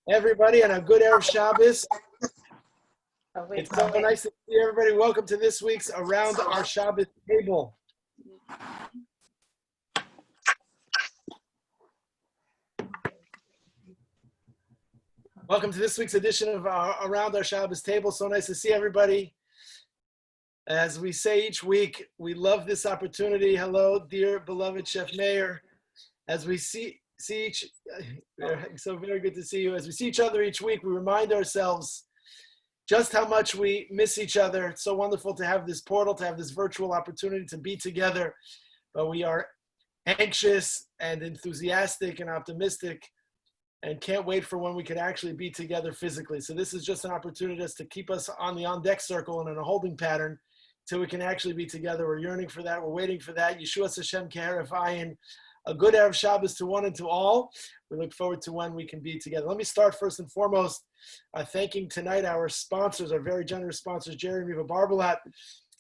Everybody, and a good Erev Shabbos. Oh, It's so nice to see everybody. Welcome to this week's Around Our Shabbos Table. Welcome to this week's edition of Around Our Shabbos Table. So nice to see everybody. As we say each week, we love this opportunity. Hello, dear beloved Chef Meir. As we see each, so very good to see you. As we see each other each week, we remind ourselves just how much we miss each other. It's so wonderful to have this portal, to have this virtual opportunity to be together. But we are anxious and enthusiastic and optimistic and can't wait for when we can actually be together physically. So this is just an opportunity to keep us on the on-deck circle and in a holding pattern till we can actually be together. We're yearning for that. We're waiting for that. Yeshua Hashem K'Erev Ayin. A good Erev Shabbos to one and to all. We look forward to when we can be together. Let me start first and foremost thanking tonight our sponsors, our very generous sponsors, Jerry and Riva Barbalat,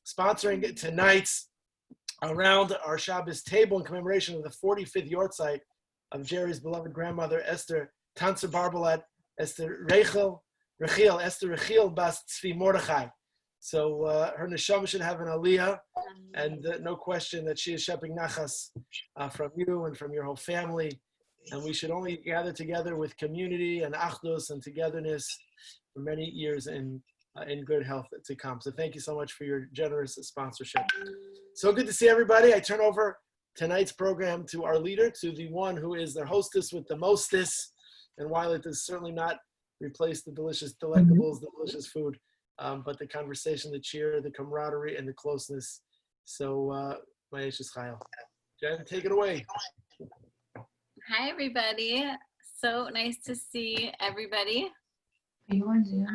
sponsoring tonight's Around Our Shabbos Table in commemoration of the 45th yahrzeit of Jerry's beloved grandmother, Esther Tanzer Barbalat, Esther Rachel Bas Tzvi Mordechai. So her neshama should have an aliyah, and no question that she is shepping nachas from you and from your whole family. And we should only gather together with community and achdus and togetherness for many years in good health to come. So thank you so much for your generous sponsorship. So good to see everybody. I turn over tonight's program to our leader, to the one who is their hostess with the mostess. And while it does certainly not replace the delicious delectables, the delicious food, but the conversation, the cheer, the camaraderie, and the closeness. So, Ma'ash Chayil. Jen, take it away. Hi, everybody. So nice to see everybody. Are you on Zoom?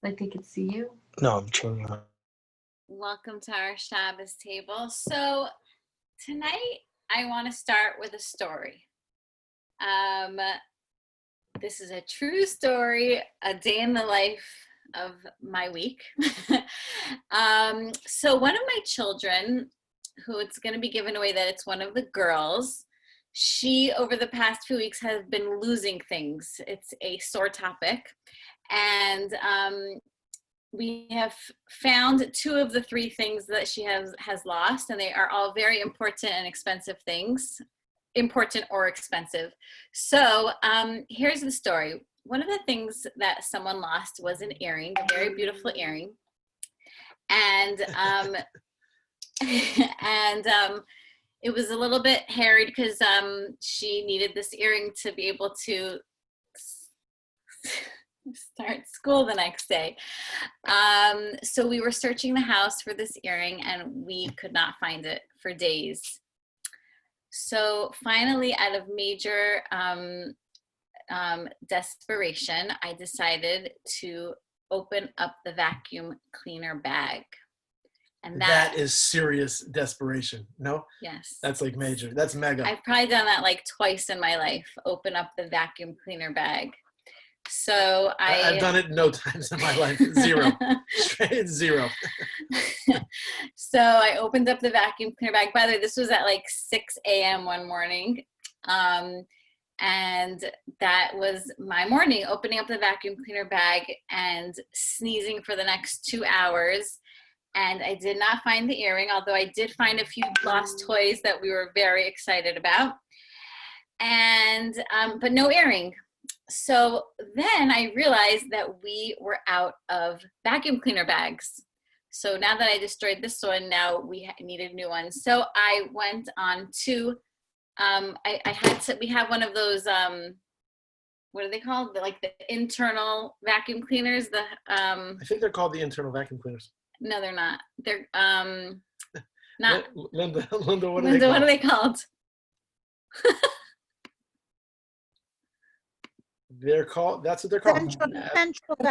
Like they could see you? No, I'm changing it. Welcome to our Shabbos table. So tonight, I want to start with a story. This is a true story, a day in the life of my week. So one of my children, who it's going to be given away that it's one of the girls, she over the past few weeks has been losing things. It's a sore topic. And we have found two of the three things that she has lost, and they are all very important and expensive things, important or expensive. So here's the story. One of the things that someone lost was an earring, a very beautiful earring. And it was a little bit harried because she needed this earring to be able to start school the next day. So we were searching the house for this earring and we could not find it for days. So finally, out of major desperation, I decided to open up the vacuum cleaner bag. And that is serious desperation. No? Yes. That's like major. That's mega. I've probably done that like twice in my life, open up the vacuum cleaner bag. So I've done it no times in my life. Zero. Straight zero. So I opened up the vacuum cleaner bag. By the way, this was at like 6 a.m. one morning. And that was my morning, opening up the vacuum cleaner bag and sneezing for the next 2 hours. And I did not find the earring, although I did find a few lost toys that we were very excited about. And, but no earring. So then I realized that we were out of vacuum cleaner bags. So now that I destroyed this one, now we needed new ones. So I went on to, we have one of those, what are they called? Like the internal vacuum cleaners. I think they're called the internal vacuum cleaners. No, they're not. They're not. Linda, what are they called? They're called, that's what they're called. Central It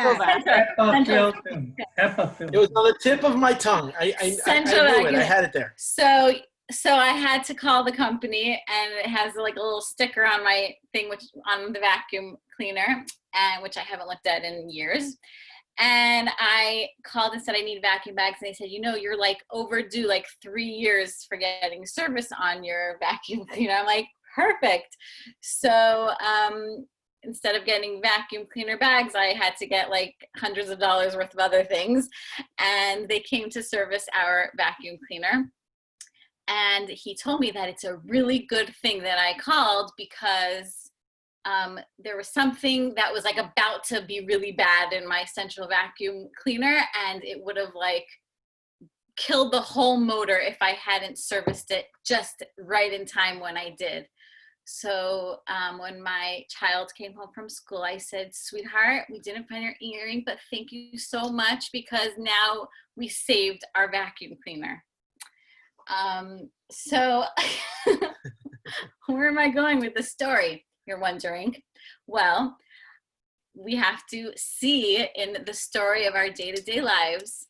was on the tip of my tongue. I knew it. I had it there. So I had to call the company, and it has like a little sticker on my thing, which on the vacuum cleaner, and which I haven't looked at in years. And I called and said I need vacuum bags, and they said, you know, you're like overdue like 3 years for getting service on your vacuum cleaner. I'm like, perfect. So instead of getting vacuum cleaner bags, I had to get like hundreds of dollars worth of other things. And they came to service our vacuum cleaner. And he told me that it's a really good thing that I called because there was something that was like about to be really bad in my central vacuum cleaner, and it would have like killed the whole motor if I hadn't serviced it just right in time when I did. So when my child came home from school, I said, sweetheart, we didn't find your earring, but thank you so much because now we saved our vacuum cleaner. So where am I going with the story, you're wondering? Well, we have to see in the story of our day-to-day lives,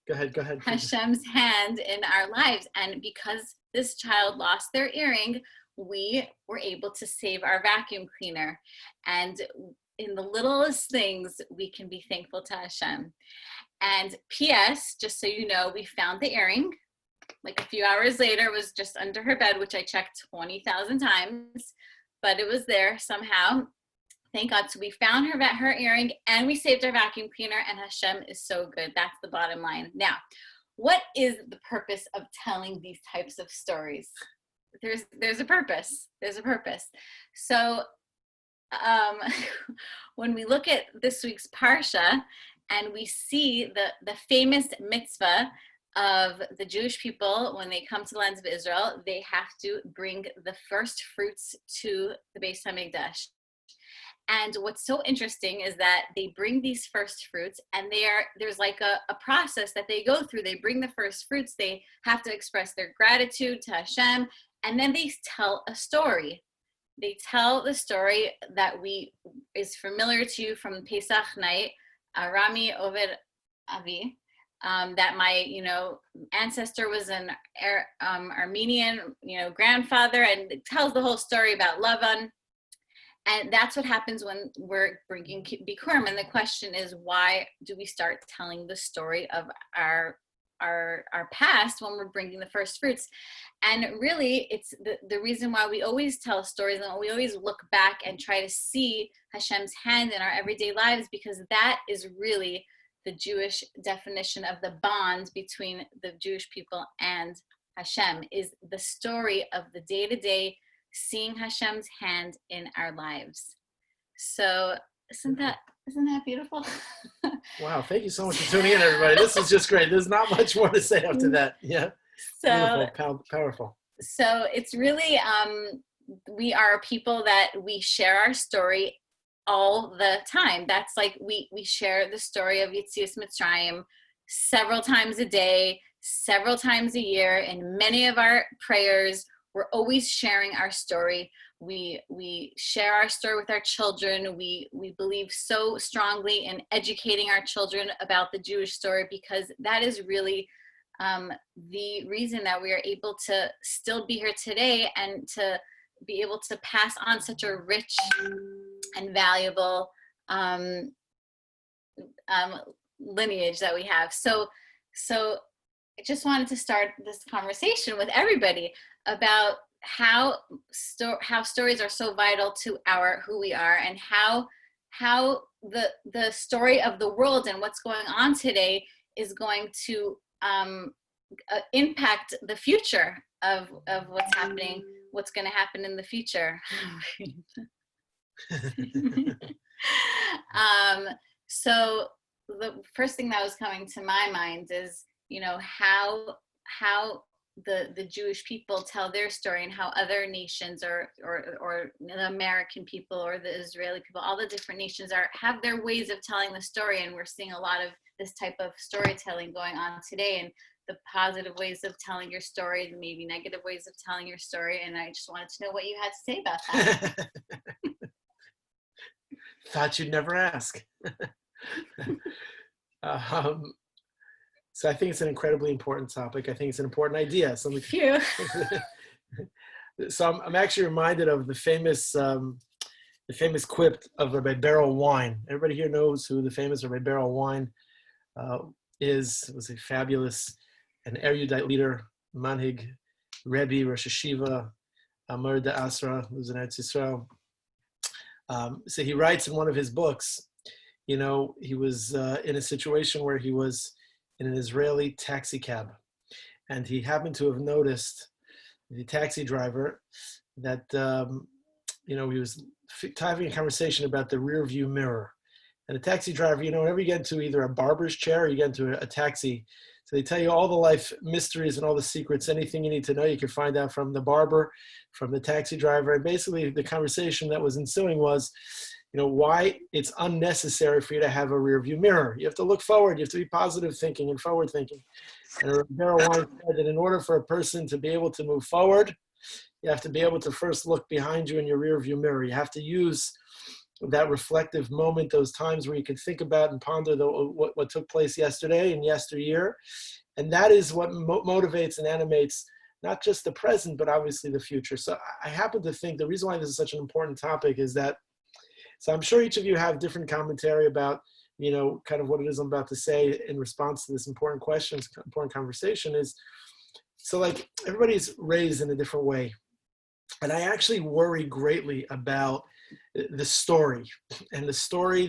Go ahead. Hashem's hand in our lives. And because this child lost their earring, we were able to save our vacuum cleaner. And in the littlest things, we can be thankful to Hashem. And P.S., just so you know, we found the earring. Like a few hours later, it was just under her bed, which I checked 20,000 times, but it was there somehow. Thank God. So we found her earring and we saved our vacuum cleaner, and Hashem is so good. That's the bottom line. Now, what is the purpose of telling these types of stories? There's a purpose. There's a purpose. So when we look at this week's Parsha and we see the famous mitzvah of the Jewish people, when they come to the lands of Israel, they have to bring the first fruits to the Beis HaMikdash. And what's so interesting is that they bring these first fruits, and there's like a process that they go through. They bring the first fruits, they have to express their gratitude to Hashem, and then they tell a story. They tell the story that is familiar to you from Pesach night, Rami Oved Avi, that my ancestor was an Armenian grandfather, and it tells the whole story about Lavan. And that's what happens when we're bringing Bikurim. And the question is, why do we start telling the story of our past when we're bringing the first fruits? And really, it's the reason why we always tell stories and we always look back and try to see Hashem's hand in our everyday lives, because that is really the Jewish definition of the bond between the Jewish people and Hashem, is the story of the day-to-day seeing Hashem's hand in our lives. So isn't that beautiful? Wow, thank you so much for tuning in, everybody. This is just great. There's not much more to say after that. Yeah. So beautiful, powerful. So it's really we are people that we share our story all the time. That's like we share the story of Yetzias Mitzrayim several times a day, several times a year. In many of our prayers, we're always sharing our story. We share our story with our children. We believe so strongly in educating our children about the Jewish story, because that is really the reason that we are able to still be here today and to be able to pass on such a rich and valuable lineage that we have. So I just wanted to start this conversation with everybody about how stories are so vital to who we are, and how the story of the world and what's going on today is going to impact the future of what's happening, what's going to happen in the future. So the first thing that was coming to my mind is, how the Jewish people tell their story, and how other nations or the American people or the Israeli people, all the different nations have their ways of telling the story. And we're seeing a lot of this type of storytelling going on today, and the positive ways of telling your story, and maybe negative ways of telling your story. And I just wanted to know what you had to say about that. Thought you'd never ask. So I think it's an incredibly important topic. I think it's an important idea. So I'm actually reminded of the famous quip of Rabbi Beryl Wine. Everybody here knows who the famous Rabbi Beryl Wine was a fabulous and erudite leader, manhig, Rebbe, Rosh Hashiva, Amar de Asra, who's in Eretz Yisrael. So he writes in one of his books, he was in a situation where he was in an Israeli taxi cab, and he happened to have noticed the taxi driver that, he was having a conversation about the rear view mirror. And the taxi driver, whenever you get into either a barber's chair or you get into a taxi, so they tell you all the life mysteries and all the secrets, anything you need to know, you can find out from the barber, from the taxi driver. And basically the conversation that was ensuing was, why it's unnecessary for you to have a rear view mirror. You have to look forward. You have to be positive thinking and forward thinking. And Rebbetzin once said that in order for a person to be able to move forward, you have to be able to first look behind you in your rear view mirror. You have to use that reflective moment, those times where you can think about and ponder what took place yesterday and yesteryear. And that is what motivates and animates not just the present, but obviously the future. So I happen to think the reason why this is such an important topic is that, so I'm sure each of you have different commentary about, kind of what it is I'm about to say in response to this important question, important conversation is, so like everybody's raised in a different way. And I actually worry greatly about the story, and the story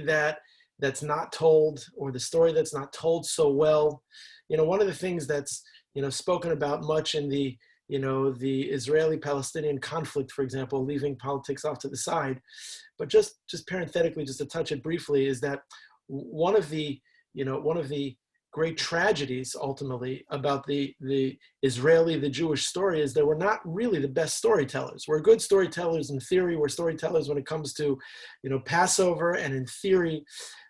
that's not told, or the story that's not told so well. One of the things that's, spoken about much in the Israeli-Palestinian conflict, for example, leaving politics off to the side, but just parenthetically, just to touch it briefly, is that one of the great tragedies ultimately about the Jewish story is that we're not really the best storytellers. We're good storytellers in theory. We're storytellers when it comes to, Passover and in theory.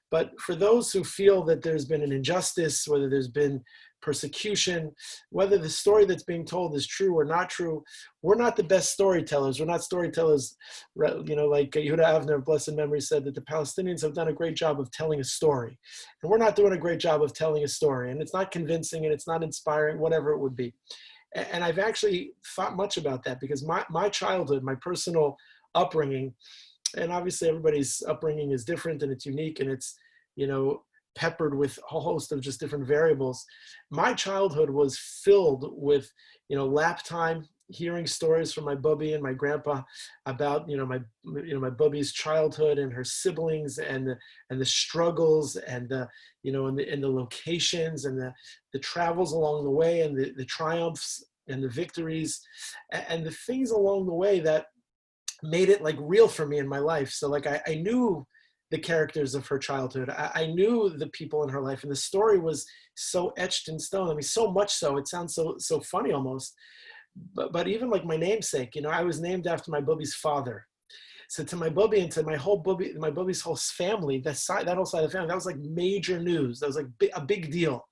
But for those who feel that there's been an injustice, whether there's been persecution, whether the story that's being told is true or not true, we're not the best storytellers. We're not storytellers, like Yehuda Avner of blessed memory said that the Palestinians have done a great job of telling a story. And we're not doing a great job of telling a story. And it's not convincing and it's not inspiring, whatever it would be. And I've actually thought much about that, because my childhood, my personal upbringing, and obviously everybody's upbringing is different and it's unique and it's, peppered with a whole host of just different variables. My childhood was filled with, lap time, hearing stories from my bubby and my grandpa about, my bubby's childhood and her siblings and the struggles and the, and the locations and the travels along the way and the triumphs and the victories and the things along the way that made it like real for me in my life. So like I knew the characters of her childhood. I knew the people in her life, and the story was so etched in stone. I mean, so much so, it sounds so funny almost. But even like my namesake, I was named after my bubby's father. So to my bubby and to my bubby's whole family, that whole side of the family, that was like major news. That was like a big deal.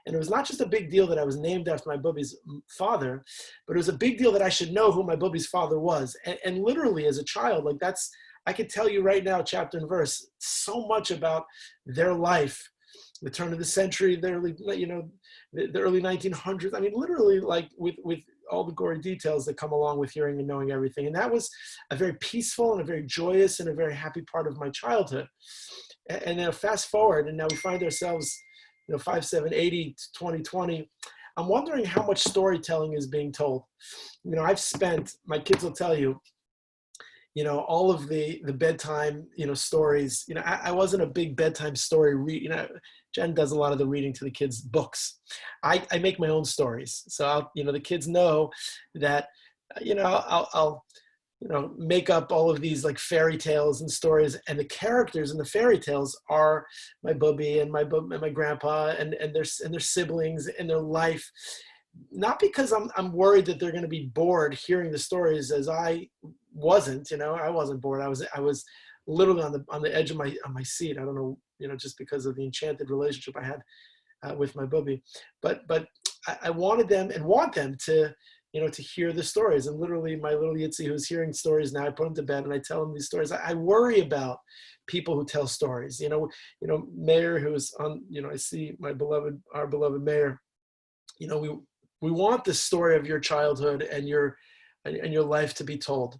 And it was not just a big deal that I was named after my bubby's father, but it was a big deal that I should know who my bubby's father was. And literally as a child, like I could tell you right now, chapter and verse, so much about their life, the turn of the century, the early 1900s. I mean, literally like with all the gory details that come along with hearing and knowing everything. And that was a very peaceful and a very joyous and a very happy part of my childhood. And now fast forward, and now we find ourselves, 5, 7, 80, 2020. I'm wondering how much storytelling is being told. I've spent, my kids will tell you, all of the bedtime, stories. I wasn't a big bedtime story Jen does a lot of the reading to the kids' books. I make my own stories. So the kids know that, I'll make up all of these like fairy tales and stories, and the characters in the fairy tales are my bubby and my grandpa and their siblings and their life. Not because I'm worried that they're going to be bored hearing the stories, as I wasn't. I wasn't bored. I was literally on the edge of my seat. I don't know, just because of the enchanted relationship I had with my bubby. But I wanted them and want them to, to hear the stories. And literally my little Yitzi, who's hearing stories now, I put him to bed and I tell him these stories. I worry about people who tell stories. Mayor, who's on, I see our beloved Mayor. We want the story of your childhood and your life to be told,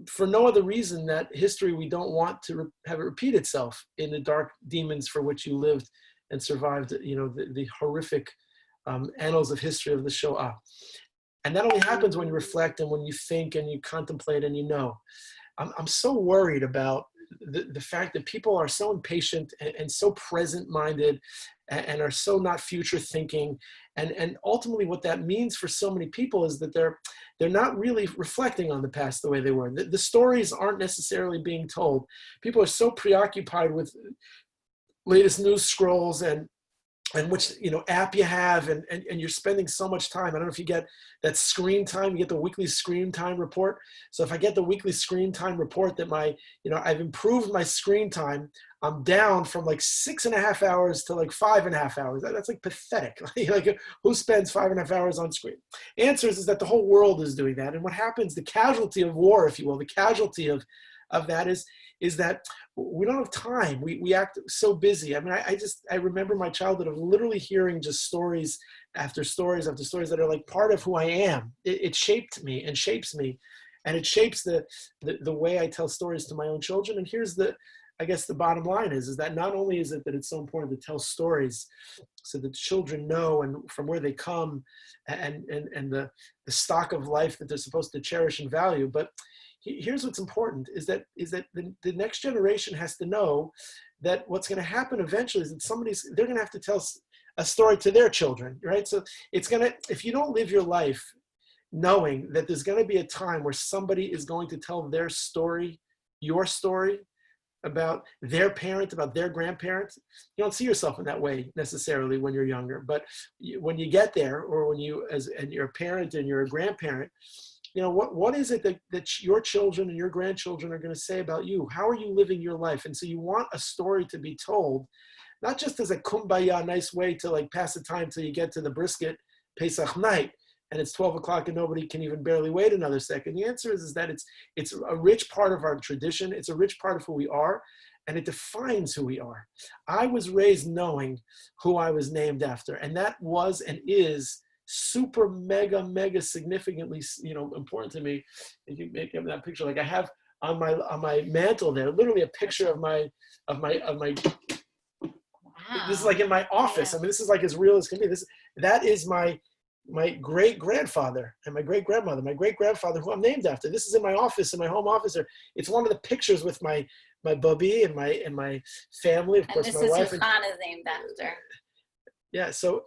for no other reason that history, we don't want to have it repeat itself in the dark demons for which you lived and survived, the horrific annals of history of the Shoah. And that only happens when you reflect and when you think and you contemplate and I'm so worried about the fact that people are so impatient and so present-minded and are so not future thinking. And ultimately what that means for so many people is that they're not really reflecting on the past the way they were. The stories aren't necessarily being told. People are so preoccupied with latest news scrolls and which app you have, and you're spending so much time. I don't know if you get that screen time. You get the weekly screen time report. So if I get the weekly screen time report that I've improved my screen time, I'm down from like 6.5 hours to like 5.5 hours. That's like pathetic. Like who spends 5.5 hours on screen? Answers is that the whole world is doing that. And what happens, the casualty of war, if you will, the casualty of that is that we don't have time. We act so busy. I mean, I remember my childhood of literally hearing just stories after stories after stories that are like part of who I am. It shaped me and shapes me, and it shapes the way I tell stories to my own children. And here's I guess the bottom line is that not only is it that it's so important to tell stories so that children know and from where they come and the stock of life that they're supposed to cherish and value, but here's what's important is that the next generation has to know that what's going to happen eventually is that they're going to have to tell a story to their children, right? So if you don't live your life knowing that there's going to be a time where somebody is going to tell their story, your story, about their parent, about their grandparents, you don't see yourself in that way necessarily when you're younger. But when you get there, or when and you're a parent and you're a grandparent, what is it that your children and your grandchildren are going to say about you? How are you living your life? And so you want a story to be told, not just as a kumbaya, nice way to like pass the time till you get to the brisket Pesach night, and it's 12 o'clock and nobody can even barely wait another second. The answer is that it's a rich part of our tradition. It's a rich part of who we are, and it defines who we are. I was raised knowing who I was named after, and that was and is super mega significantly important to me. If you make that picture, like I have on my mantle there, literally a picture of my Wow. This is like in my office. I mean, this is like as real as can be. That is my great grandfather and my great grandmother, my great grandfather, who I'm named after. This is in my office, in my home office. It's one of the pictures with my bubby and my family, of course, and my this wife. is who Khan is named after. Yeah. So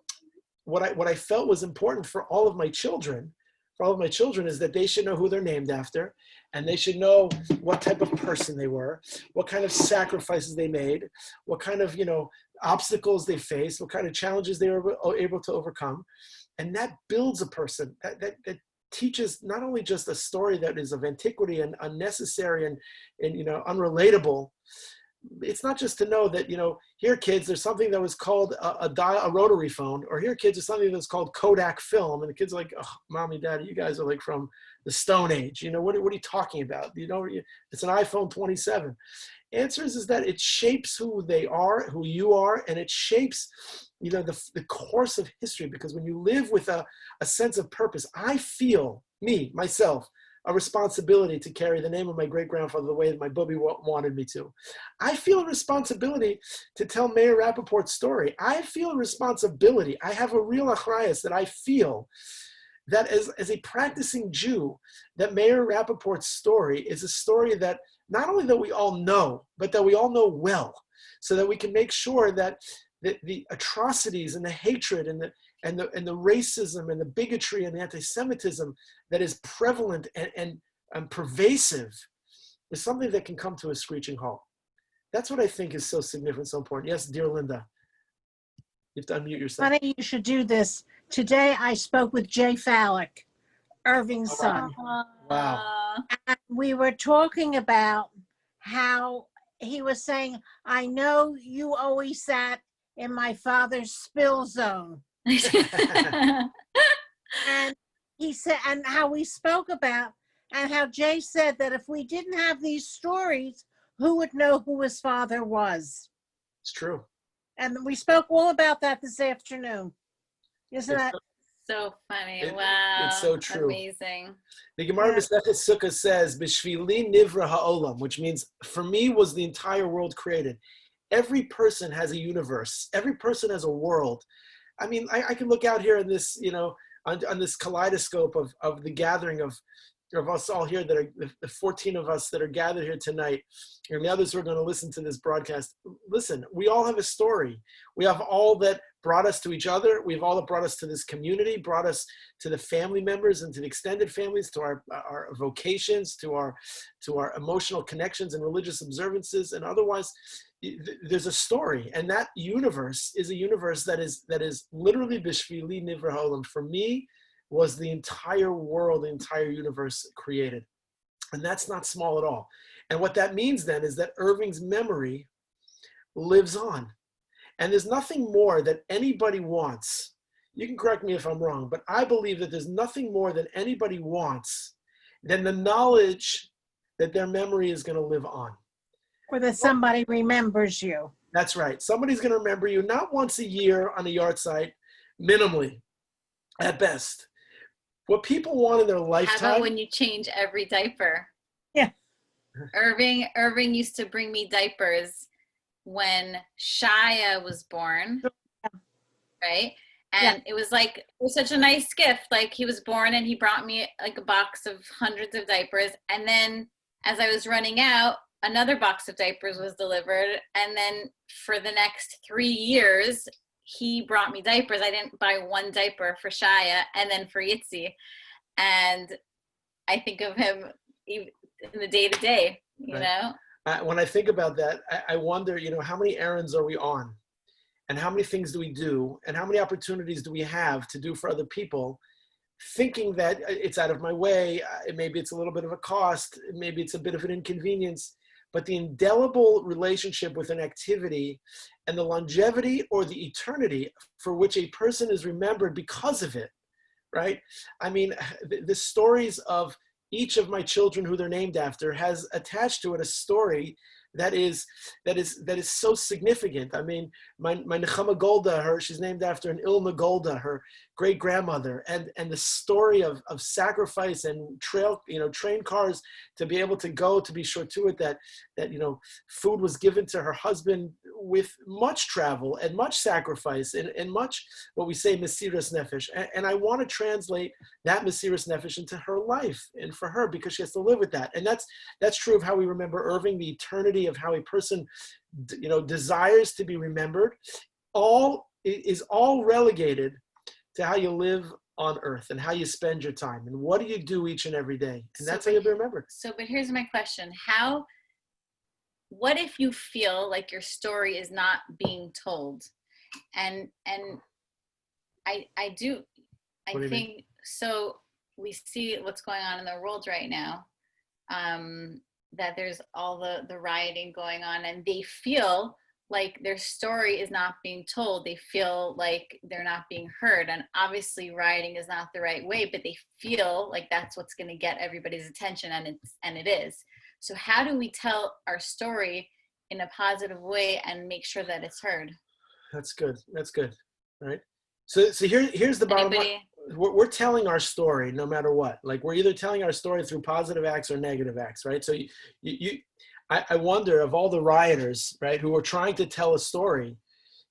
what I felt was important for all of my children is that they should know who they're named after, and they should know what type of person they were, what kind of sacrifices they made, what kind of obstacles they faced, what kind of challenges they were able to overcome. And that builds a person that teaches not only just a story that is of antiquity and unnecessary and unrelatable. It's not just to know that, here kids, there's something that was called a rotary phone, or here kids, there's something that's called Kodak film. And the kids are like, oh, mommy, daddy, you guys are like from the Stone Age. What are you talking about? It's an iPhone 27. Answers is that it shapes who they are, who you are, and it shapes the course of history. Because when you live with a sense of purpose, I feel, myself, a responsibility to carry the name of my great-grandfather the way that my bubby wanted me to. I feel a responsibility to tell Mayor Rappaport's story. I feel a responsibility. I have a real achrayus that I feel that as a practicing Jew, that Mayor Rappaport's story is a story that not only that we all know, but that we all know well, so that we can make sure that the atrocities and the hatred and the racism and the bigotry and the anti-Semitism that is prevalent and pervasive is something that can come to a screeching halt. That's what I think is so significant, so important. Yes, dear Linda. You have to unmute yourself. Funny you should do this. Today I spoke with Jay Fallick, Irving's son. Wow. And we were talking about how he was saying, I know you always sat in my father's spill zone. And he said, and how we spoke about, and how Jay said that if we didn't have these stories, who would know who his father was? It's true. And we spoke all about that this afternoon. Isn't that? So funny. Wow. It's so true. Amazing. The Gemara Masechet Sukkah says, B'shvili nivra ha'olam, which means, for me was the entire world created. Every person has a universe. Every person has a world. I mean, I can look out here in this, on this kaleidoscope of the gathering of of us all here that are the 14 of us that are gathered here tonight, and the others who are going to listen to this broadcast, listen, we all have a story. We have all that brought us to each other. We have all that brought us to this community, brought us to the family members and to the extended families, to our vocations, to our emotional connections and religious observances, and otherwise. There's a story, and that universe is a universe that is literally bishvili nivra ha'olam. For me, was the entire world, the entire universe created. And that's not small at all. And what that means then is that Irving's memory lives on. And there's nothing more that anybody wants. You can correct me if I'm wrong, but I believe that there's nothing more that anybody wants than the knowledge that their memory is going to live on. Or that somebody remembers you. That's right. Somebody's going to remember you not once a year on a yard site, minimally, at best. What people want in their lifetime. How about when you change every diaper? Yeah. Irving used to bring me diapers when Shia was born, right? And it was such a nice gift. Like, he was born and he brought me like a box of hundreds of diapers. And then as I was running out, another box of diapers was delivered. And then for the next 3 years, he brought me diapers. I didn't buy one diaper for Shia and then for Yitzi. And I think of him in the day-to-day, you know? When I think about that, I wonder, how many errands are we on? And how many things do we do? And how many opportunities do we have to do for other people, thinking that it's out of my way, maybe it's a little bit of a cost, maybe it's a bit of an inconvenience, but the indelible relationship with an activity and the longevity or the eternity for which a person is remembered because of it, right? I mean, the stories of each of my children who they're named after has attached to it a story that is so significant. I mean, my Nechama Golda, she's named after an Ilma Golda, her great grandmother, and the story of sacrifice and train cars to be able to go, to be sure to it that food was given to her husband with much travel and much sacrifice and much what we say Mesiras Nefesh. And I want to translate that Mesiras Nefesh into her life and for her, because she has to live with that. And that's true of how we remember Irving, the eternity of how a person desires to be remembered. All relegated to how you live on earth and how you spend your time and what do you do each and every day, and that's how you'll be remembered. But here's my question: what if you feel like your story is not being told? And I think so. We see what's going on in the world right now, that there's all the rioting going on, and they feel like their story is not being told. They feel like they're not being heard. And obviously rioting is not the right way, but they feel like that's what's going to get everybody's attention, and it is. So how do we tell our story in a positive way and make sure that it's heard? That's good. Right. So here's the bottom line. We're telling our story no matter what. Like, we're either telling our story through positive acts or negative acts, right? So I wonder, of all the rioters, right, who are trying to tell a story,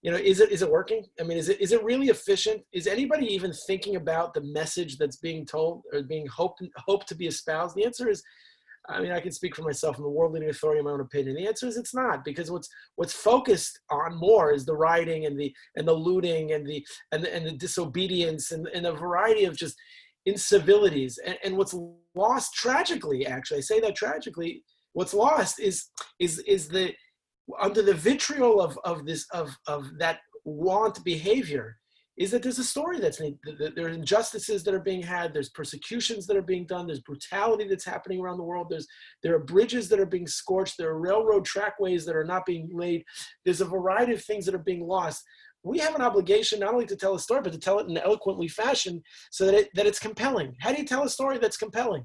is it working? I mean, is it really efficient? Is anybody even thinking about the message that's being told or being hoped to be espoused? The answer is, I mean, I can speak for myself. I'm a world leading authority in my own opinion. The answer is it's not, because what's focused on more is the rioting and the looting and the disobedience and a variety of just incivilities. And what's lost tragically, actually, I say that tragically, what's lost is the under the vitriol of that want behavior, is that there's a story that's needed. There are injustices that are being had. There's persecutions that are being done. There's brutality that's happening around the world. There are bridges that are being scorched. There are railroad trackways that are not being laid. There's a variety of things that are being lost. We have an obligation not only to tell a story, but to tell it in an eloquently fashion so that it's compelling. How do you tell a story that's compelling?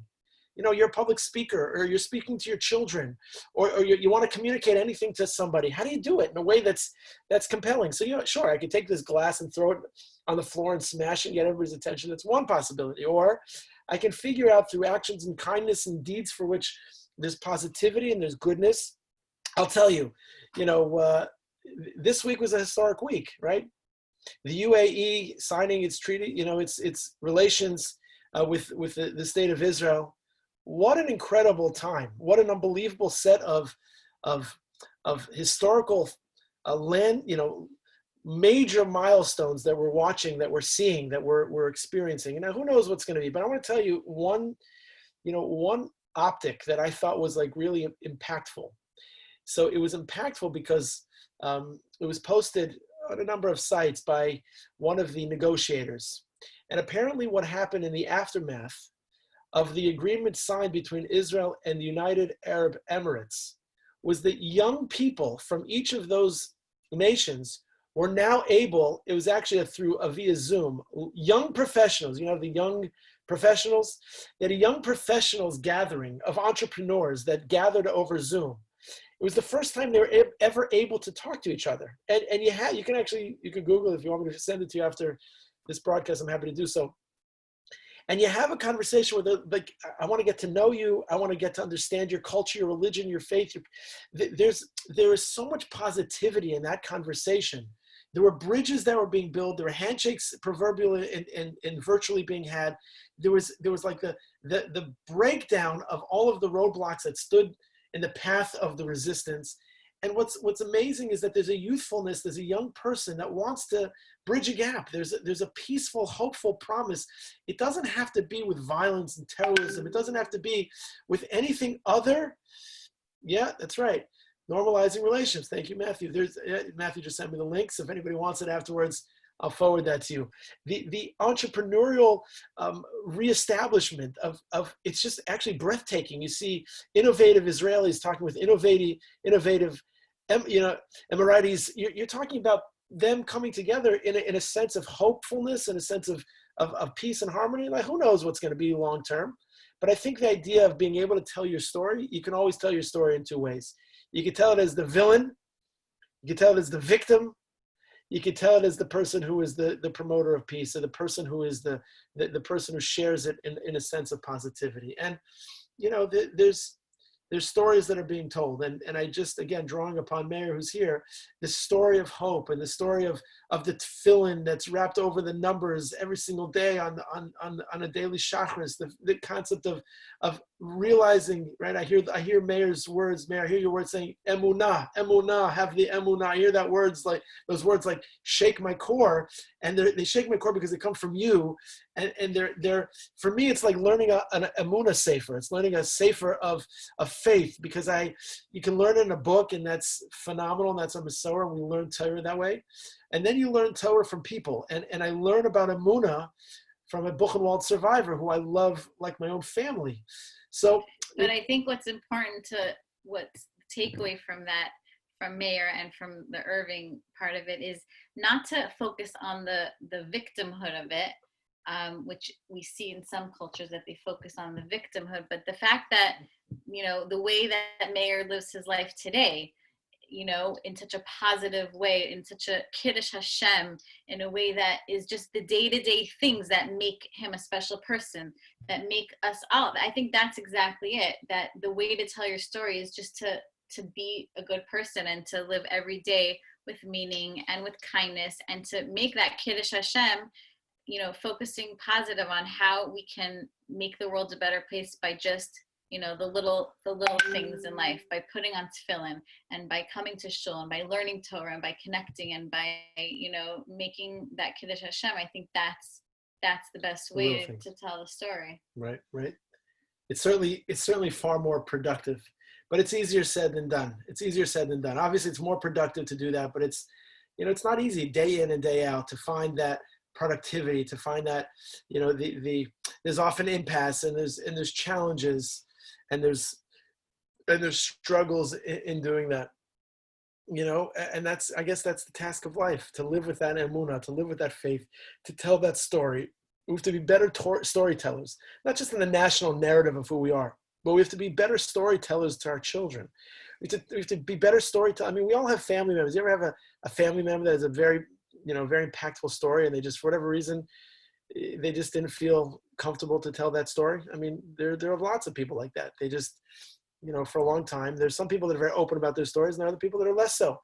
You're a public speaker, or you're speaking to your children, or you want to communicate anything to somebody. How do you do it in a way that's compelling? So, sure, I could take this glass and throw it on the floor and smash it and get everybody's attention. That's one possibility. Or I can figure out through actions and kindness and deeds for which there's positivity and there's goodness. I'll tell you, this week was a historic week, right? The UAE signing its treaty, its relations with the state of Israel, what an incredible time. What an unbelievable set of historical land, major milestones that we're watching, that we're seeing, that we're experiencing. And now who knows what's going to be, but I want to tell you one optic that I thought was like really impactful. So it was impactful because it was posted on a number of sites by one of the negotiators. And apparently what happened in the aftermath of the agreement signed between Israel and the United Arab Emirates was that young people from each of those nations were now able, it was actually via Zoom, young professionals, the young professionals, they had a young professionals gathering of entrepreneurs that gathered over Zoom. It was the first time they were ever able to talk to each other. And you can Google it if you want me to send it to you after this broadcast, I'm happy to do so. And you have a conversation with them, like, I want to get to know you. I want to get to understand your culture, your religion, your faith. There is so much positivity in that conversation. There were bridges that were being built. There were handshakes proverbially and virtually being had. There was like the breakdown of all of the roadblocks that stood in the path of the resistance. And what's amazing is that there's a youthfulness, there's a young person that wants to bridge a gap. There's a peaceful, hopeful promise. It doesn't have to be with violence and terrorism. It doesn't have to be with anything other. Yeah, that's right. Normalizing relations. Thank you, Matthew. Matthew just sent me the links. If anybody wants it afterwards, I'll forward that to you. The entrepreneurial reestablishment of it's just actually breathtaking. You see innovative Israelis talking with innovative Emiratis. You're talking about them coming together in a sense of hopefulness and a sense of peace and harmony. Like, who knows what's going to be long term? But I think the idea of being able to tell your story, you can always tell your story in two ways. You can tell it as the villain. You can tell it as the victim. You can tell it as the person who is the promoter of peace, or the person who is the person who shares it in a sense of positivity. And, there's stories that are being told. And I just, again, drawing upon Meir, who's here, the story of hope and the story of the tefillin that's wrapped over the numbers every single day on a daily chakras, the concept of realizing, right? I hear Meir's words, Meir, I hear your words saying, emunah, have the emunah. I hear those words like shake my core, and they shake my core because they come from you. And they're for me, it's like learning an emunah sefer. It's learning a sefer of faith, because you can learn it in a book, and that's phenomenal, and that's a Masorah, and we learn Torah that way. And then you learn Torah from people. And I learn about emunah from a Buchenwald survivor who I love like my own family. So, but I think what's important what's the takeaway from that, from Meir and from the Irving part of it, is not to focus on the victimhood of it, which we see in some cultures that they focus on the victimhood, but the fact that, the way that Meir lives his life today, in such a positive way, in such a Kiddush Hashem, in a way that is just the day-to-day things that make him a special person, that make us all. I think that's exactly it, that the way to tell your story is just to be a good person and to live every day with meaning and with kindness, and to make that Kiddush Hashem, focusing positive on how we can make the world a better place by just, the little things in life, by putting on tefillin, and by coming to shul, and by learning Torah, and by connecting, and by, making that Kiddush Hashem. I think that's the best way to tell the story. Right. It's certainly far more productive, but it's easier said than done. Obviously, it's more productive to do that, but it's not easy day in and day out to find that productivity, to find that, there's often impasse, and there's challenges, and there's struggles in doing that, and I guess that's the task of life, to live with that emunah, to live with that faith, to tell that story. We have to be better storytellers, not just in the national narrative of who we are, but we have to be better storytellers to our children. We have to be better storytellers. I mean, we all have family members. You ever have a family member that has a very impactful story, and they just, for whatever reason, they just didn't feel comfortable to tell that story? I mean, there are lots of people like that. They just, for a long time, there's some people that are very open about their stories, and there are other people that are less so.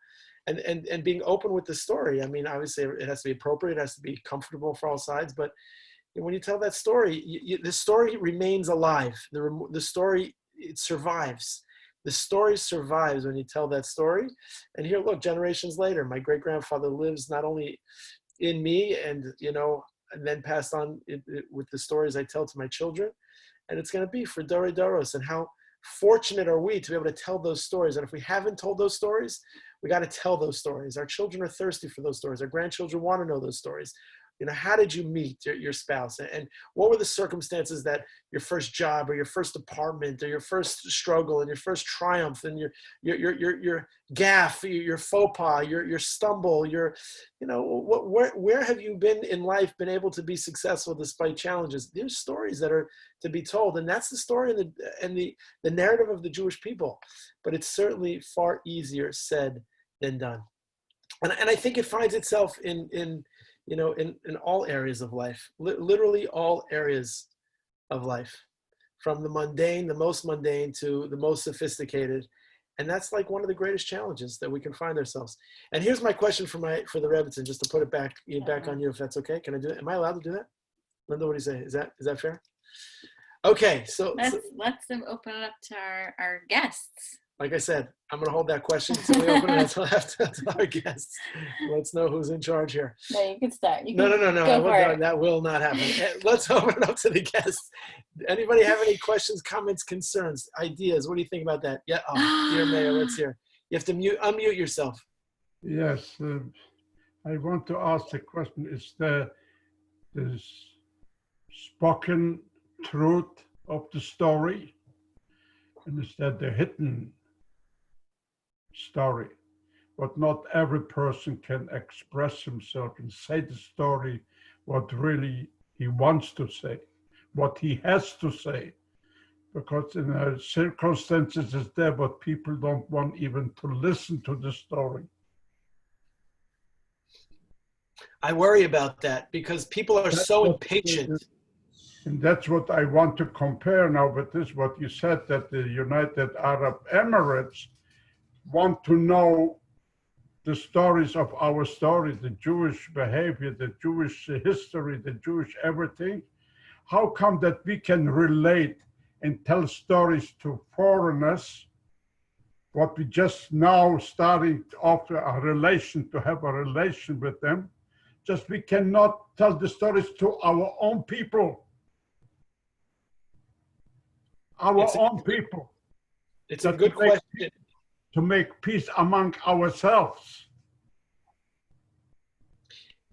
And being open with the story, I mean, obviously it has to be appropriate, it has to be comfortable for all sides, but when you tell that story, the story remains alive. The story, it survives. The story survives when you tell that story. And here, look, generations later, my great-grandfather lives not only in me and, and then passed on with the stories I tell to my children. And it's going to be for Dore Doros. And how fortunate are we to be able to tell those stories? And if we haven't told those stories, we got to tell those stories. Our children are thirsty for those stories. Our grandchildren want to know those stories. How did you meet your spouse? And what were the circumstances that your first job or your first apartment or your first struggle and your first triumph and your gaffe, your faux pas, your stumble, where have you been in life, been able to be successful despite challenges? There's stories that are to be told. And that's the story and the narrative of the Jewish people. But it's certainly far easier said than done. And I think it finds itself in all areas of life, literally all areas of life, from the mundane, the most mundane, to the most sophisticated. And that's like one of the greatest challenges that we can find ourselves. And here's my question for the Rebbetzin, just to put it back on you, if that's okay. Can I do it? Am I allowed to do that? Linda, what do you say? Is that fair? Okay, so let's open it up to our guests. Like I said, I'm going to hold that question until we open it to our guests. Let's know who's in charge here. No, you can start. No. That will not happen. Let's open it up to the guests. Anybody have any questions, comments, concerns, ideas? What do you think about that? Yeah. Oh, dear Mayor, let's hear. You have to unmute yourself. Yes. I want to ask the question, is the spoken truth of the story, and is that the hidden story? But not every person can express himself and say the story, what really he wants to say, what he has to say, because in the circumstances is there, but people don't want even to listen to the story. I worry about that because people are so impatient. And that's what I want to compare now with this, what you said, that the United Arab Emirates want to know the stories of our story, the Jewish behavior, the Jewish history, the Jewish everything. How come that we can relate and tell stories to foreigners, what we just now starting off a relation, to have a relation with them, just we cannot tell the stories to our own people. People. It's a good question. To make peace among ourselves.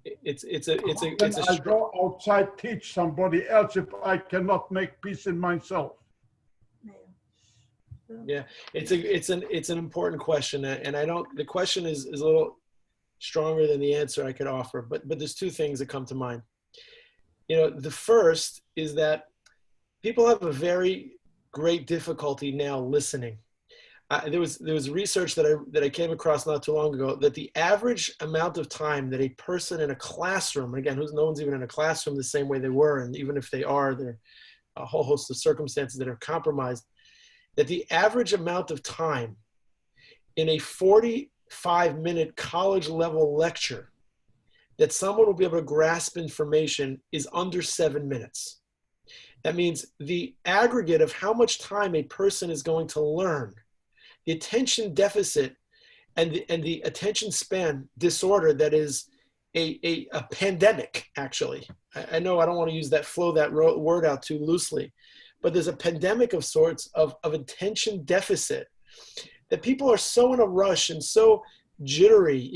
I go outside, teach somebody else if I cannot make peace in myself. Yeah, it's an important question, and the question is a little stronger than the answer I could offer. But there's two things that come to mind. The first is that people have a very great difficulty now listening. There was research that I came across not too long ago that the average amount of time that a person in a classroom, again, no one's even in a classroom the same way they were, and even if they are, there are a whole host of circumstances that are compromised, that the average amount of time in a 45-minute college-level lecture that someone will be able to grasp information is under 7 minutes. That means the aggregate of how much time a person is going to learn, the attention deficit and the attention span disorder that is a pandemic, actually. I know I don't want to use that word out too loosely, but there's a pandemic of sorts of attention deficit that people are so in a rush and so jittery.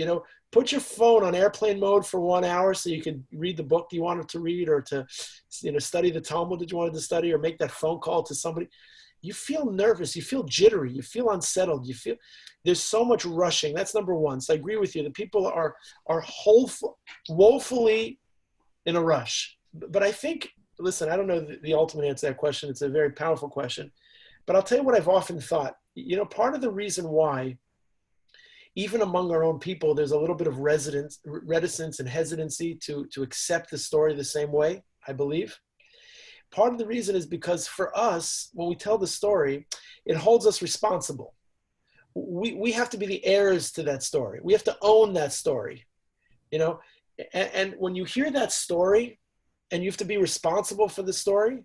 Put your phone on airplane mode for 1 hour so you can read the book you wanted to read, or to study the Talmud that you wanted to study, or make that phone call to somebody. You feel nervous, you feel jittery, you feel unsettled, you feel there's so much rushing. That's number one. So I agree with you. The people are woefully in a rush. But I think, listen, I don't know the ultimate answer to that question. It's a very powerful question. But I'll tell you what I've often thought. Part of the reason why, even among our own people, there's a little bit of reticence and hesitancy to accept the story the same way, I believe. Part of the reason is because for us, when we tell the story, it holds us responsible. We have to be the heirs to that story. We have to own that story, And when you hear that story, and you have to be responsible for the story.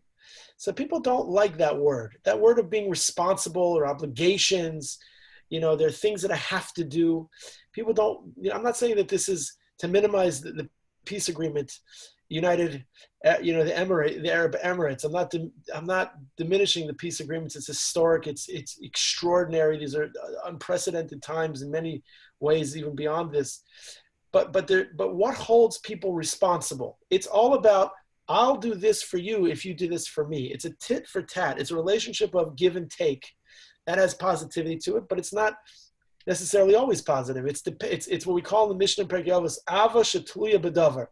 So people don't like that word of being responsible or obligations. There are things that I have to do. People don't, I'm not saying that this is to minimize the peace agreement, the Arab Emirates. I'm not diminishing the peace agreements. It's historic. It's extraordinary. These are unprecedented times in many ways, even beyond this. But what holds people responsible? It's all about, I'll do this for you if you do this for me. It's a tit for tat. It's a relationship of give and take. That has positivity to it, but it's not necessarily always positive. It's what we call in the Mishnah Perkei Avos, Ava Shetluya B'davar.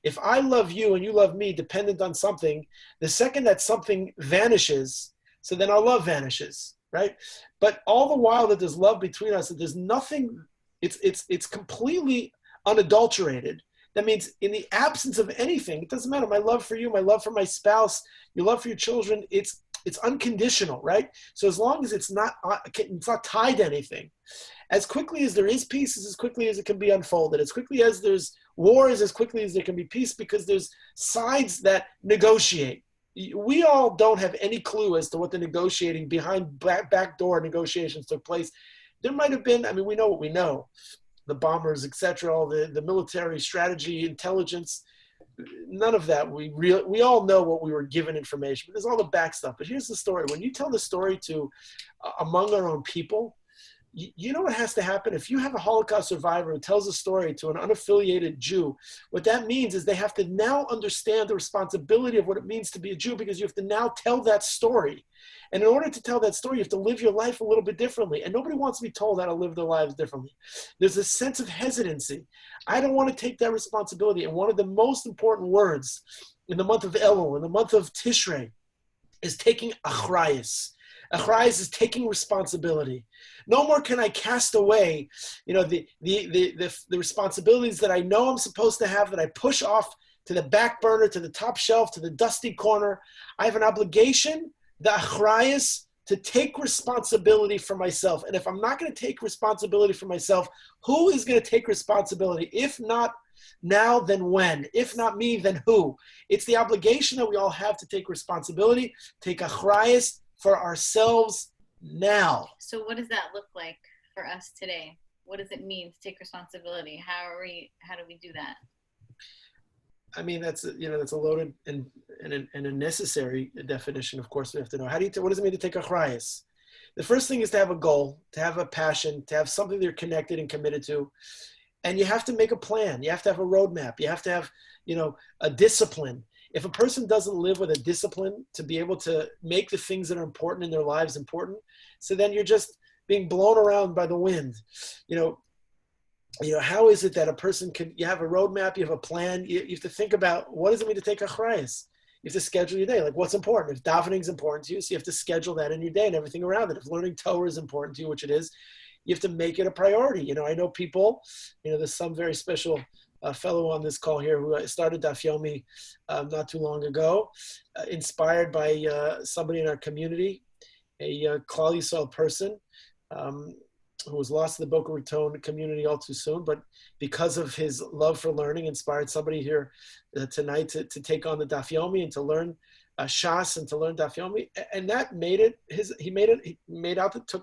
If I love you and you love me dependent on something, the second that something vanishes, so then our love vanishes, right? But all the while that there's love between us, that there's nothing, it's completely unadulterated. That means in the absence of anything, it doesn't matter. My love for you, my love for my spouse, your love for your children, it's unconditional, right? So as long as it's not tied to anything, as quickly as there is peace, is as quickly as it can be unfolded. As quickly as there's war, is as quickly as there can be peace, because there's sides that negotiate. We all don't have any clue as to what the negotiating behind backdoor negotiations took place. There might have been, we know what we know. The bombers, etc., all the military strategy, intelligence, none of that. We all know what we were given information, but there's all the back stuff. But here's the story. When you tell the story to among our own people, you know what has to happen? If you have a Holocaust survivor who tells a story to an unaffiliated Jew, what that means is they have to now understand the responsibility of what it means to be a Jew, because you have to now tell that story. And in order to tell that story, you have to live your life a little bit differently. And nobody wants to be told how to live their lives differently. There's a sense of hesitancy. I don't want to take that responsibility. And one of the most important words in the month of Elul, in the month of Tishrei, is taking achrayus. Achrayus is taking responsibility. No more can I cast away, the responsibilities that I know I'm supposed to have, that I push off to the back burner, to the top shelf, to the dusty corner. I have an obligation, the achrayus, to take responsibility for myself. And if I'm not going to take responsibility for myself, who is going to take responsibility? If not now, then when? If not me, then who? It's the obligation that we all have to take responsibility, take achrayus for ourselves now. So what does that look like for us today? What does it mean to take responsibility? How do we do that? That's a loaded and a necessary definition. Of course, we have to know. What does it mean to take achrayus? The first thing is to have a goal, to have a passion, to have something that you're connected and committed to. And you have to make a plan. You have to have a roadmap. You have to have, a discipline. If a person doesn't live with a discipline to be able to make the things that are important in their lives important, so then you're just being blown around by the wind. How is it that a person you have a roadmap, you have a plan, you have to think about, what does it mean to take achrayus? You have to schedule your day. Like, what's important? If davening is important to you, so you have to schedule that in your day and everything around it. If learning Torah is important to you, which it is, you have to make it a priority. I know people, there's some very special fellow on this call here who started Daf Yomi not too long ago, inspired by somebody in our community, a Klal Yisrael person who was lost in the Boca Raton community all too soon, but because of his love for learning, inspired somebody here tonight to take on the Daf Yomi and to learn Shas and to learn Daf Yomi, and that made it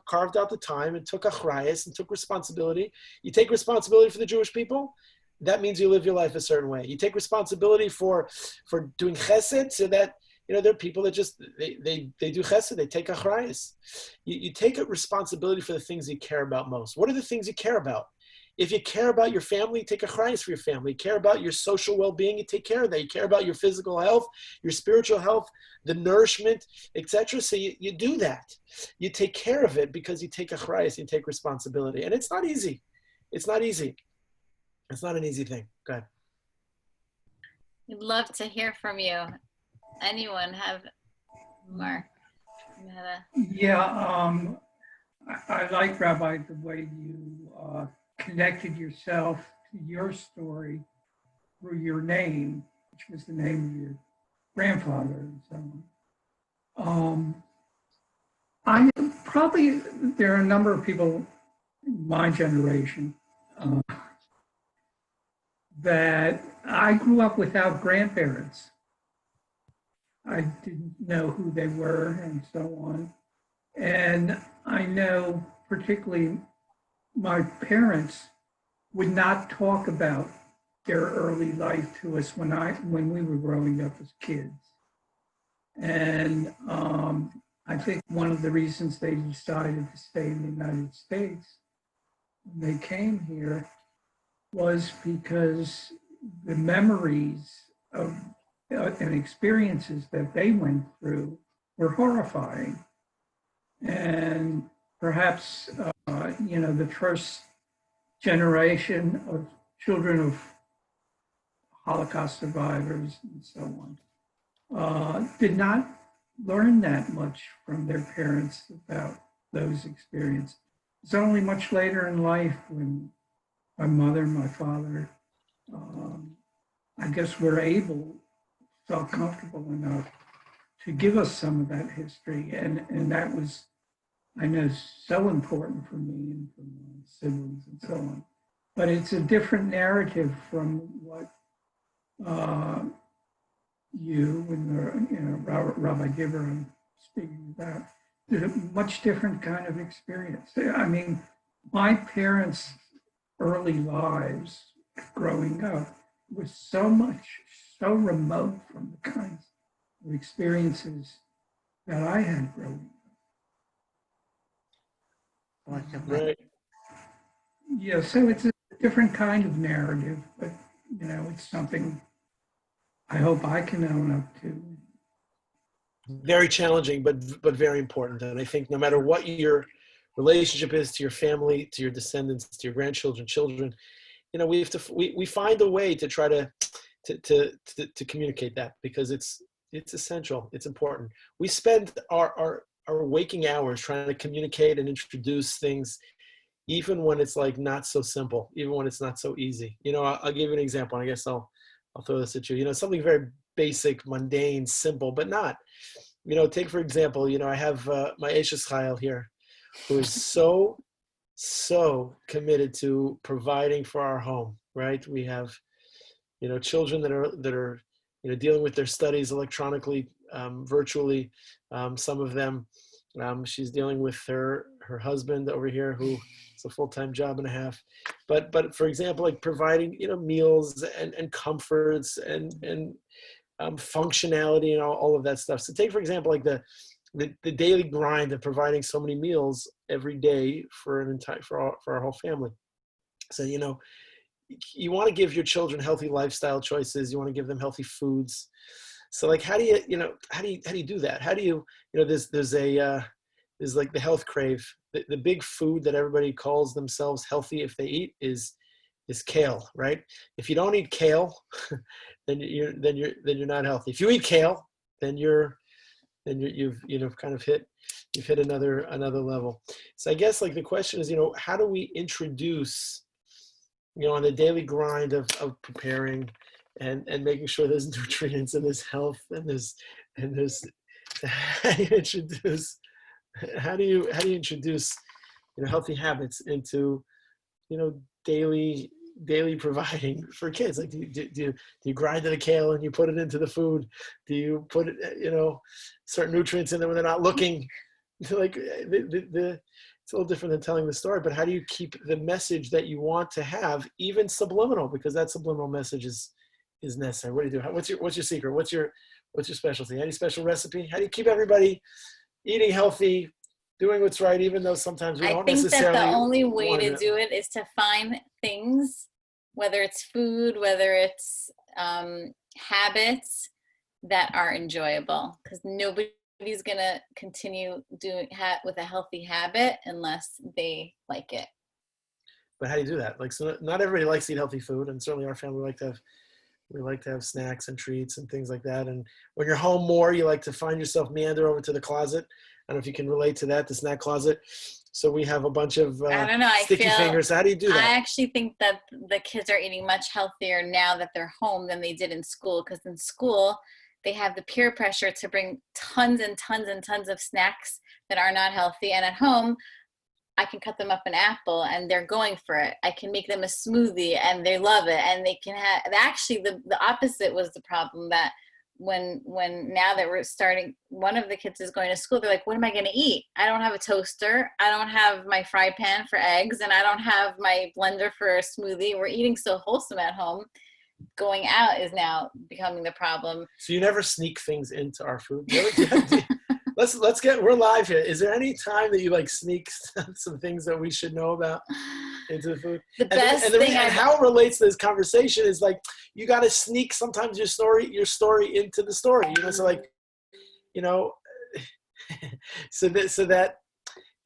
carved out the time and took achrayus and took responsibility. You take responsibility for the Jewish people, that means you live your life a certain way. You take responsibility for doing chesed, so that there are people that just they do chesed, they take achrayus. You take a responsibility for the things you care about most. What are the things you care about? If you care about your family, you take achrayus for your family. You care about your social well-being, you take care of that. You care about your physical health, your spiritual health, the nourishment, etc. So you do that. You take care of it because you take achrayus, you take responsibility. And it's not easy. It's not easy. It's not an easy thing. Go ahead. We'd love to hear from you. Anyone have more? Yeah, I like, Rabbi, the way you connected yourself to your story through your name, which was the name of your grandfather and so on. There are a number of people in my generation that I grew up without grandparents. I didn't know who they were and so on. And I know particularly my parents would not talk about their early life to us when we were growing up as kids. And I think one of the reasons they decided to stay in the United States when they came here was because the memories of and experiences that they went through were horrifying. And perhaps, the first generation of children of Holocaust survivors and so on did not learn that much from their parents about those experiences. It's only much later in life when my mother, my father, I guess felt comfortable enough to give us some of that history. And that was, I know, so important for me and for my siblings and so on. But it's a different narrative from what you and Rabbi Gibber I'm speaking about. It's a much different kind of experience. I mean, my parents' early lives growing up was so remote from the kinds of experiences that I had growing up. Right. Yeah, so it's a different kind of narrative, but it's something I hope I can own up to. Very challenging, but very important. And I think no matter what your relationship is to your family, to your descendants, to your grandchildren, children, we find a way to try to communicate that, because it's essential. It's important. We spend our waking hours trying to communicate and introduce things, even when it's like not so simple, even when it's not so easy. I'll give you an example. I guess I'll throw this at you. Something very basic, mundane, simple, but not. Take for example, I have my Eshes Chayil here, who is so committed to providing for our home. Right? We have, children that are dealing with their studies electronically, virtually. Some of them, she's dealing with her husband over here, who it's a full-time job and a half. But for example, like providing meals and comforts and functionality and all of that stuff. So take for example like the daily grind of providing so many meals every day for our whole family. So you want to give your children healthy lifestyle choices. You want to give them healthy foods. So like how do you do that? How do you there's like the health crave. The big food that everybody calls themselves healthy if they eat is kale, right? If you don't eat kale, then you're not healthy. If you eat kale, then you've kind of hit another level. So I guess like the question is, how do we introduce, on the daily grind of preparing and making sure there's nutrients and there's health and there's how do you introduce healthy habits into daily providing for kids? Like do you grind the kale and you put it into the food? Do you put it certain nutrients in there when they're not looking? Like it's a little different than telling the story, but how do you keep the message that you want to have even subliminal, because that subliminal message is necessary? What do you do? What's your secret? What's your specialty? Any special recipe? How do you keep everybody eating healthy, doing what's right, even though sometimes we don't necessarily? I think that the only way to do it is to find things, whether it's food, whether it's habits that are enjoyable, because nobody's going to continue doing with a healthy habit unless they like it. But how do you do that? Like, so not everybody likes to eat healthy food, and certainly our family we like to have snacks and treats and things like that. And when you're home more, you like to find yourself meander over to the closet. I don't know if you can relate to that, the snack closet. So we have a bunch of sticky fingers. How do you do that? I actually think that the kids are eating much healthier now that they're home than they did in school, because in school they have the peer pressure to bring tons and tons and tons of snacks that are not healthy. And at home, I can cut them up an apple and they're going for it. I can make them a smoothie and they love it. And they can have, actually the opposite was the problem, that when now that we're starting, one of the kids is going to school, they're like, what am I going to eat? I don't have a toaster. I don't have my fry pan for eggs, and I don't have my blender for a smoothie. We're eating so wholesome at home. Going out is now becoming the problem. So you never sneak things into our food? Really? We're live here. Is there any time that you like sneak some things that we should know about into the food? The best and how it relates to this conversation is like, you got to sneak sometimes your story into the story, so like, so that,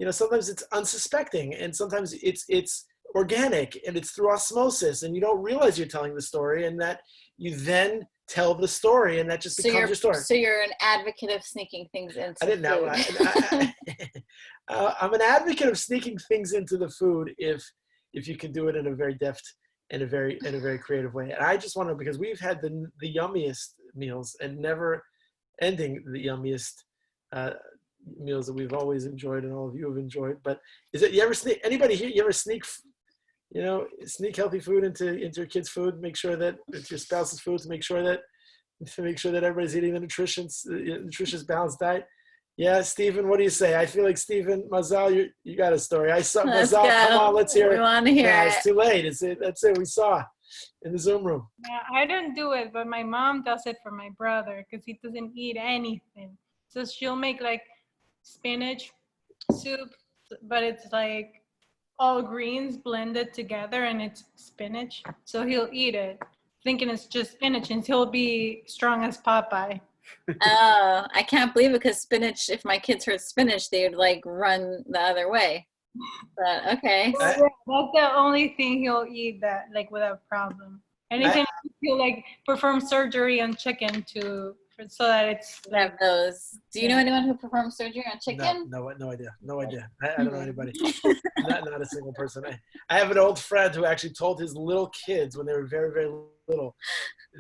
sometimes it's unsuspecting, and sometimes it's organic, and it's through osmosis, and you don't realize you're telling the story, and that you then tell the story, and that just becomes your story. So you're an advocate of sneaking things into I didn't know. I'm an advocate of sneaking things into the food if you can do it in a very deft and a very creative way. And I just want to, because we've had the yummiest meals and never ending the yummiest meals that we've always enjoyed and all of you have enjoyed. But anybody here, you ever sneak healthy food into your kids' food? Make sure that it's your spouse's food, to make sure that everybody's eating the nutritious balanced diet. Yeah, Stephen, what do you say? I feel like Stephen, Mazal, you got a story. Mazal, come on, let's hear it. We want to hear it. It's too late. That's it. We saw in the Zoom room. Yeah, I don't do it, but my mom does it for my brother because he doesn't eat anything. So she'll make like spinach soup, but it's like all greens blended together, and it's spinach. So he'll eat it, thinking it's just spinach, and he'll be strong as Popeye. Oh, I can't believe it, because spinach, if my kids heard spinach, they would like run the other way. But okay. That's the only thing he'll eat that like without problem. Anything he'll like perform surgery on chicken so that it's Have those. Do you know anyone who performs surgery on chicken? No idea. I don't know anybody. not a single person. I have an old friend who actually told his little kids when they were very, very little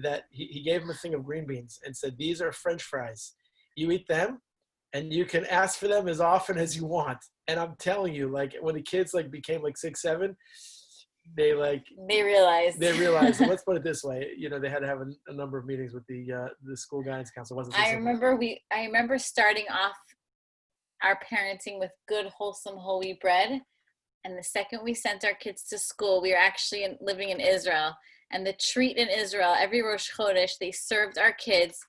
that he gave them a thing of green beans and said, these are French fries. You eat them and you can ask for them as often as you want. And I'm telling you, like, when the kids like became like 6, 7, they realized. Let's put it this way: they had to have a number of meetings with the school guidance council. I remember starting off our parenting with good, wholesome, whole wheat bread, and the second we sent our kids to school, we were actually living in Israel, and the treat in Israel every Rosh Chodesh, they served our kids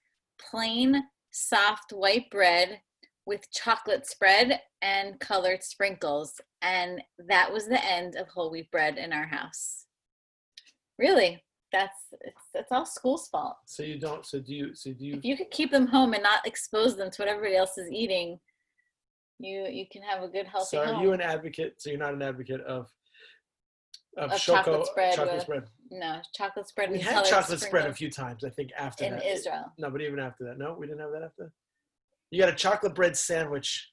plain, soft white bread with chocolate spread and colored sprinkles. And that was the end of whole wheat bread in our house. Really, it's all school's fault. So do you? If you could keep them home and not expose them to what everybody else is eating, you can have a good, healthy home. So are you an advocate? So you're not an advocate of chocolate spread? Spread. No, chocolate spread. We had chocolate spread a few times, I think, after in that. Israel. No, but even after that, no, we didn't have that after. You got a chocolate spread sandwich.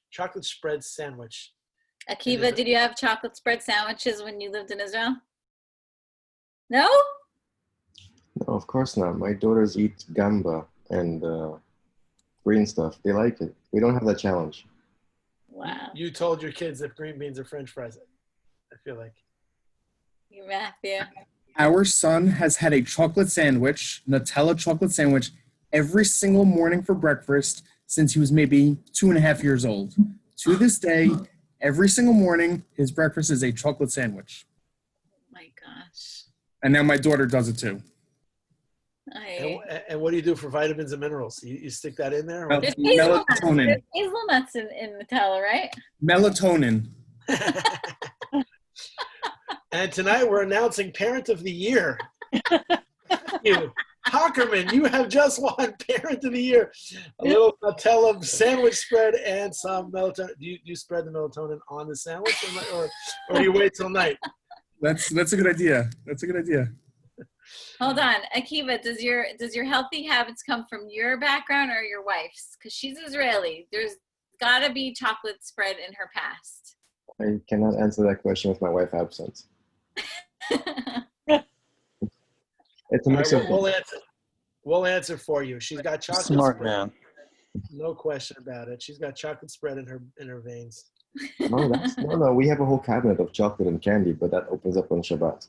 Akiva, did you have chocolate spread sandwiches when you lived in Israel? No? No, of course not. My daughters eat gamba and green stuff. They like it. We don't have that challenge. Wow. You told your kids that green beans are French fries. I feel like. You, Matthew. Our son has had a chocolate sandwich, Nutella chocolate sandwich, every single morning for breakfast since he was maybe 2.5 years old. To this day, every single morning, his breakfast is a chocolate sandwich. Oh my gosh. And now my daughter does it too. And what do you do for vitamins and minerals? You stick that in there? There's Melatonin. hazelnuts in Nutella, right? Melatonin. And tonight we're announcing Parent of the Year. You, Hockerman, you have just won Parent of the Year. A little Nutella sandwich spread and some melatonin. Do you spread the melatonin on the sandwich, or do you wait till night? That's a good idea. Hold on, Akiva, does your healthy habits come from your background or your wife's? Because she's Israeli. There's got to be chocolate spread in her past. I cannot answer that question with my wife absent. It's a mix of We'll answer for you. She's got chocolate Smart spread. man. No question about it. She's got chocolate spread in her veins. No. We have a whole cabinet of chocolate and candy, but that opens up on Shabbat.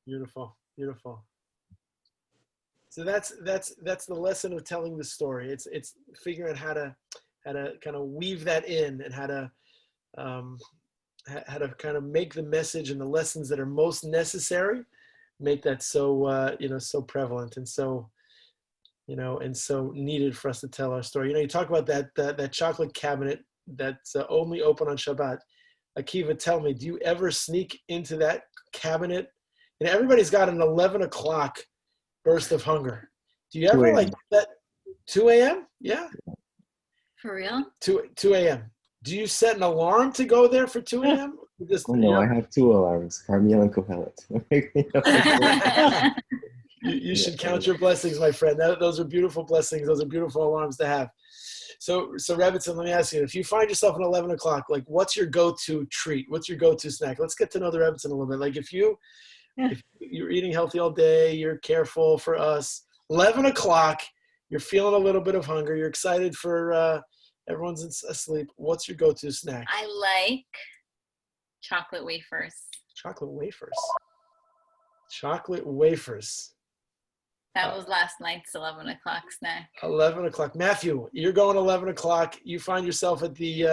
Beautiful. So that's the lesson of telling the story. It's figuring out how to kind of weave that in, and how to kind of make the message and the lessons that are most necessary, make that so so prevalent and so and so needed for us to tell our story. You talk about that chocolate cabinet that's only open on Shabbat. Akiva, tell me, do you ever sneak into that cabinet? Everybody's got an 11 o'clock burst of hunger. Do you ever 2 a.m. like that? 2 a.m.? Yeah. For real? 2 a.m. Do you set an alarm to go there for 2 a.m.? Oh, no, I have 2 alarms, Carmiel and Kohelet. You should count your blessings, my friend. Those are beautiful blessings. Those are beautiful alarms to have. So Rebbetzin, let me ask you, if you find yourself at 11 o'clock, like, what's your go-to treat? What's your go-to snack? Let's get to know the Rebbetzin a little bit. Like, if you're eating healthy all day, you're careful for us, 11 o'clock, you're feeling a little bit of hunger, you're excited for everyone's asleep, what's your go-to snack? I like chocolate wafers. Chocolate wafers. Chocolate wafers. That was last night's 11 o'clock snack. 11 o'clock. Matthew, you're going 11 o'clock. You find yourself at the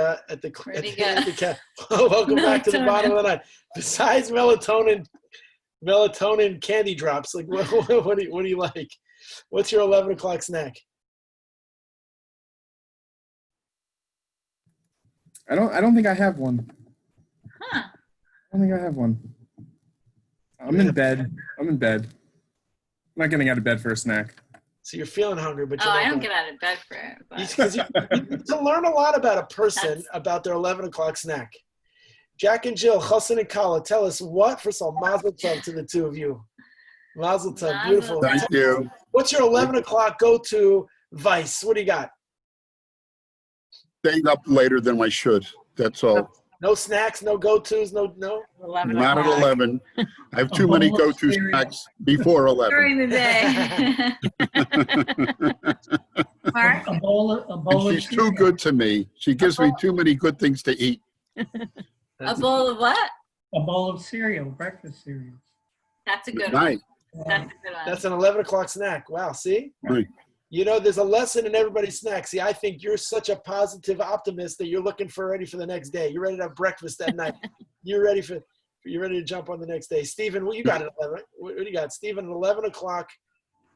welcome back to the bottom of the night. Besides melatonin candy drops, like what do you like? What's your 11 o'clock snack? I don't think I have one. Huh. I don't think I have one. I'm in bed. I'm not getting out of bed for a snack. So you're feeling hungry, but you're I don't get out of bed for it. Because you to learn a lot about a person about their 11 o'clock snack. Jack and Jill, Chassan and Kala, tell us what. First of all, Mazel Tov to the two of you. Mazel Tov, beautiful. Thank you. What's your 11 o'clock go-to vice? What do you got? Staying up later than I should. That's all. No snacks, no go-tos, no. 11 Not at 11. I have too many go-to snacks before 11. during the day. Mark? A bowl And of she's too cereal. good to me. She gives me too many good things to eat. A bowl of what? A bowl of cereal, breakfast cereal. That's a good Night. one. That's a good one. That's an 11 o'clock snack. Wow, see? Right. There's a lesson in everybody's snack. See, I think you're such a positive optimist that you're looking ready for the next day. You're ready to have breakfast that night. You're ready to jump on the next day. Stephen, what you got at 11? What do you got? Stephen, an 11 o'clock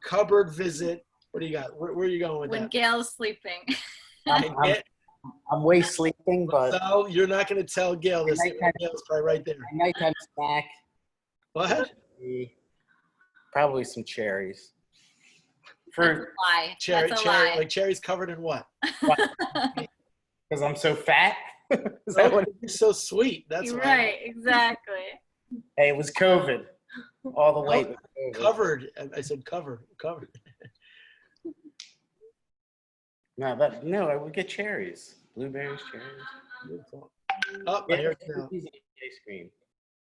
cupboard visit. What do you got? Where are you going with when that? Gail's sleeping. I'm way sleeping, but No, you're not going to tell Gail this. Gail's probably right there. my nighttime snack, What? probably some cherries. That's a For lie. Cherry, That's a lie. like cherries covered in what? because I'm so fat. Is that what? You're so sweet. That's You're why. right, exactly. Hey, it was COVID. All the weight was COVID. Covered. I said covered. No, I would get cherries, blueberries, cherries. Beautiful. Oh, I hear it now. Cookies and ice cream,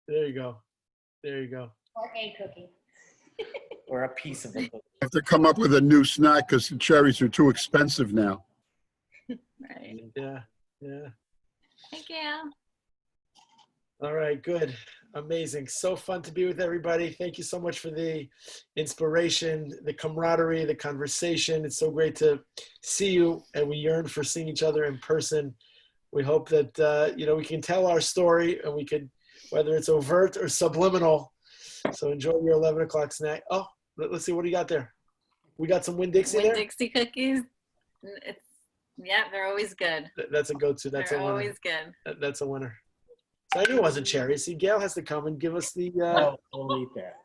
There you go. Or a cookie. or a piece of a cookie. I have to come up with a new snack because the cherries are too expensive now. Right. Yeah. Hey, Gail. All right, good. Amazing. So fun to be with everybody. Thank you so much for the inspiration, the camaraderie, the conversation. It's so great to see you, and we yearn for seeing each other in person. We hope that, we can tell our story, and we could, whether it's overt or subliminal. So enjoy your 11 o'clock snack. Oh, let's see. What do you got there? We got some Winn-Dixie there? Winn-Dixie cookies. They're always good. That's a go-to. That's They're a winner. always good. That's a winner. So I knew it wasn't cherry. See, Gail has to come and give us the. I'll eat that.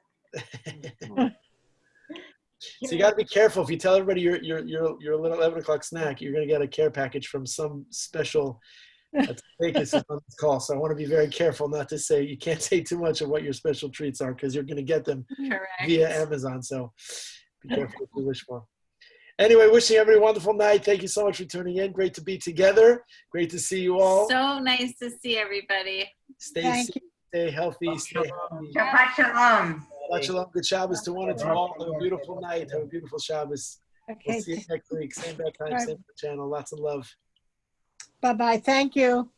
So you got to be careful. If you tell everybody your little 11 o'clock snack, you're going to get a care package from some special Vegas on this call. So I want to be very careful not to say, you can't say too much of what your special treats are because you're going to get them Correct. via Amazon. So be careful what you wish for. Anyway, wishing everybody a wonderful night. Thank you so much for tuning in. Great to be together. Great to see you all. So nice to see everybody. Stay Thank safe, stay healthy, stay healthy. Shabbat shalom. Shabbat shalom. Good Shabbos to one and to all. Have a beautiful night. Have a beautiful Shabbos. We'll Okay. see you next week. Same bad time, same channel. Lots of love. Bye-bye. Thank you.